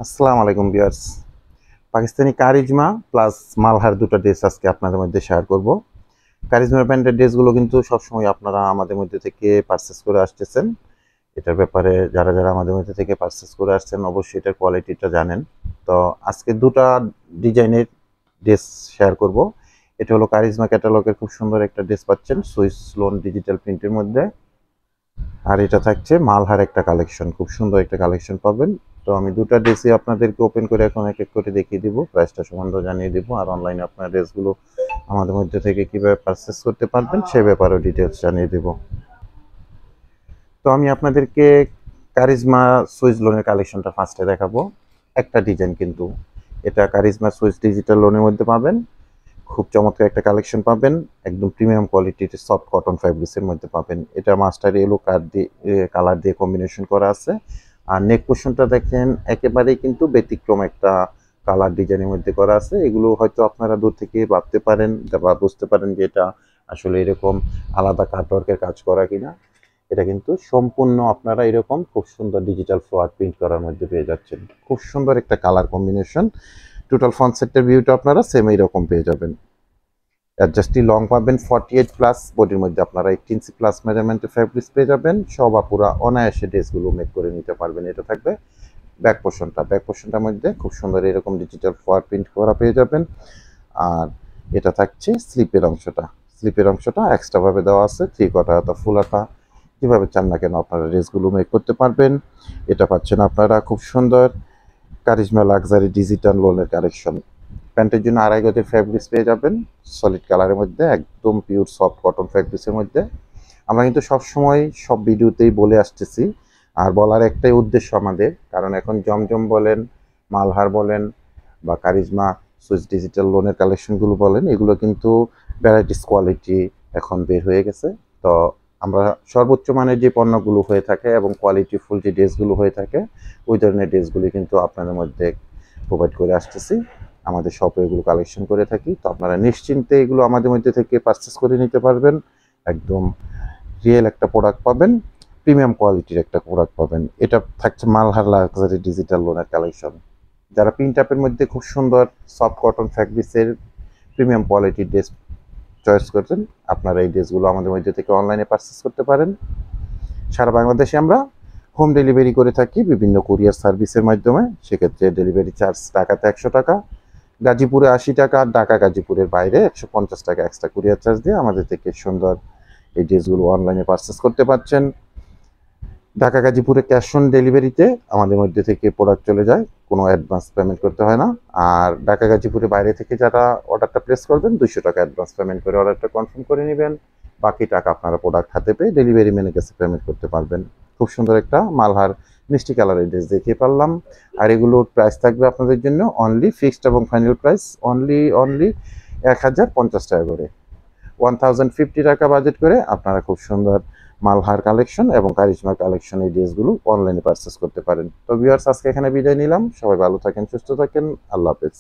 আসসালামু আলাইকুম viewers. Pakistani charisma plus Malhar দুটো ড্রেস আজকে আপনাদের মধ্যে শেয়ার করব। কারিজমা ব্র্যান্ডের ড্রেসগুলো কিন্তু সবসময় আপনারা আমাদের মধ্যে থেকে পারচেস করে আসতেছেন। এটার ব্যাপারে যারা যারা আমাদের মধ্যে থেকে পারচেস করে আসছেন অবশ্যই এটার কোয়ালিটিটা জানেন। তো আজকে দুটা ডিজাইনের ড্রেস শেয়ার করব। এটা হলো কারিজমা ক্যাটালগের খুব সুন্দর একটা ড্রেস পাচ্ছেন সুইস লোন ডিজিটাল প্রিন্টের মধ্যে। আর এটা থাকছে মালহার একটা কালেকশন, খুব সুন্দর একটা কালেকশন পাবেন। তো আমি দুটো ড্রেসই আপনাদেরকে ওপেন করে এখন এক এক করে দেখিয়ে দিব, প্রাইসটা সম্বন্ধে জানিয়ে দিব, আর অনলাইনে আপনার ড্রেসগুলো আমাদের মধ্যে থেকে কিভাবে পারচেস করতে পারবেন সে ব্যাপারেও ডিটেলস জানিয়ে দিব। তো আমি আপনাদেরকে কারিজমা সুইস লোনের কালেকশনটা ফার্স্টে দেখাবো। একটা ডিজাইন কিন্তু এটা কারিজমা সুইস ডিজিটাল লোনের মধ্যে পাবেন। খুব চমৎকার একটা কালেকশন পাবেন, একদম প্রিমিয়াম কোয়ালিটির সফট কটন ফ্যাব্রিক্সের মধ্যে পাবেন। এটা মাস্টার ইয়েলো কালার দিয়ে কম্বিনেশন করা আছে। আর নেক পোর্শনটা দেখেন একেবারেই কিন্তু ব্যতিক্রম একটা কালার ডিজাইনের মধ্যে করা আছে। এগুলো হয়তো আপনারা দূর থেকে ভাবতে পারেন বা বুঝতে পারেন যে এটা আসলে এরকম আলাদা কাটওয়ার্কের কাজ করা কিনা। এটা কিন্তু সম্পূর্ণ আপনারা এরকম খুব সুন্দর ডিজিটাল ফ্লোয়ার প্রিন্ট করার মধ্যে পেয়ে যাচ্ছেন। খুব সুন্দর একটা কালার কম্বিনেশন। টোটাল ফ্রন্ট সেটের ভিউটা আপনারা সেম এইরকম পেয়ে যাবেন। অ্যাডজাস্টলি লং পাবেন 48 প্লাস, বডির মধ্যে আপনারা 18 ইঞ্চি প্লাস মেজারমেন্টের ফ্যাব্রিক্স পেয়ে যাবেন। সব আপুরা অনায়াসে ড্রেসগুলো মেক করে নিতে পারবেন। এটা থাকবে ব্যাক পোর্শনটার মধ্যে খুব সুন্দর এরকম ডিজিটাল ফ্লোয়ার প্রিন্ট করা পেয়ে যাবেন। আর এটা থাকছে স্লিপের অংশটা এক্সট্রাভাবে দেওয়া আছে, 3/4 হাতা ফুল হাতা, যেভাবে চান না কেন আপনারা ড্রেসগুলো মেক করতে পারবেন। এটা পাচ্ছেন আপনারা খুব সুন্দর কারিজমা লাক্সারি ডিজিটাল লোনের কালেকশন। প্যান্টের জন্য 2.5 গজের ফ্যাব্রিক্স পেয়ে যাবেন সলিড কালারের মধ্যে, একদম পিওর সফট কটন ফ্যাব্রিক্সের মধ্যে। আমরা কিন্তু সবসময় সব ভিডিওতেই বলে আসতেছি, আর বলার একটাই উদ্দেশ্য আমাদের, কারণ এখন জমজম বলেন, মালহার বলেন, বা কারিজমা সুইস ডিজিটাল লোনের কালেকশনগুলো বলেন, এগুলো কিন্তু ভ্যারাইটিস কোয়ালিটি এখন বের হয়ে গেছে। তো আমরা সর্বোচ্চ মানের যে পণ্যগুলো হয়ে থাকে এবং কোয়ালিটিফুল যে ড্রেসগুলো হয়ে থাকে ওই ধরনের ড্রেসগুলি কিন্তু আপনাদের মধ্যে প্রোভাইড করে আসতেছি। আমাদের শপে এগুলো কালেকশন করে থাকি। তো আপনারা নিশ্চিন্তে এগুলো আমাদের মধ্যে থেকে পারচেস করে নিতে পারবেন। একদম রিয়েল একটা প্রোডাক্ট পাবেন, প্রিমিয়াম কোয়ালিটির একটা প্রোডাক্ট পাবেন। এটা থাকছে মালহার লাক্সারি ডিজিটাল লোনের কালেকশন। যারা প্রিন্ট আপের মধ্যে খুব সুন্দর সফট কটন ফ্যাব্রিক্সের প্রিমিয়াম কোয়ালিটির ড্রেস চয়েস করছেন, আপনারা এই ড্রেসগুলো আমাদের মধ্যে থেকে অনলাইনে পারচেস করতে পারেন। সারা বাংলাদেশে আমরা হোম ডেলিভারি করে থাকি বিভিন্ন কুরিয়ার সার্ভিসের মাধ্যমে। সেক্ষেত্রে ডেলিভারি চার্জ ঢাকাতে 100 টাকা, গাজীপুরে 80 টাকা, ঢাকা গাজীপুরের বাইরে 150 টাকা এক্সট্রা কুরিয়ার চার্জ দিয়ে আমাদের থেকে সুন্দর এই ড্রেসগুলো অনলাইনে পারচেস করতে পারছেন। ঢাকা গাজীপুরে ক্যাশ অন ডেলিভারিতে আমাদের মধ্যে থেকে প্রোডাক্ট চলে যায়, কোনো অ্যাডভান্স পেমেন্ট করতে হয় না। আর ঢাকা গাজীপুরের বাইরে থেকে যারা অর্ডারটা প্লেস করবেন 200 টাকা অ্যাডভান্স পেমেন্ট করে অর্ডারটা কনফার্ম করে নেবেন। বাকি টাকা আপনারা প্রোডাক্ট হাতে পেয়ে ডেলিভারি ম্যানের কাছে পেমেন্ট করতে পারবেন। খুব সুন্দর একটা মালহার মিষ্টি কালারের ড্রেস দেখিয়ে পারলাম। আর এগুলোর প্রাইস থাকবে আপনাদের জন্য অনলি ফিক্সড এবং ফাইনাল প্রাইস অনলি 1050 টাকা করে, 1050 টাকা বাজেট করে আপনারা খুব সুন্দর মালহার কালেকশন এবং কারিশমা কালেকশন এই ড্রেসগুলো অনলাইনে পারচেস করতে পারেন। তো ভিউয়ার্স, আজকে এখানে বিদায় নিলাম। সবাই ভালো থাকেন, সুস্থ থাকেন, আল্লাহ হাফেজ।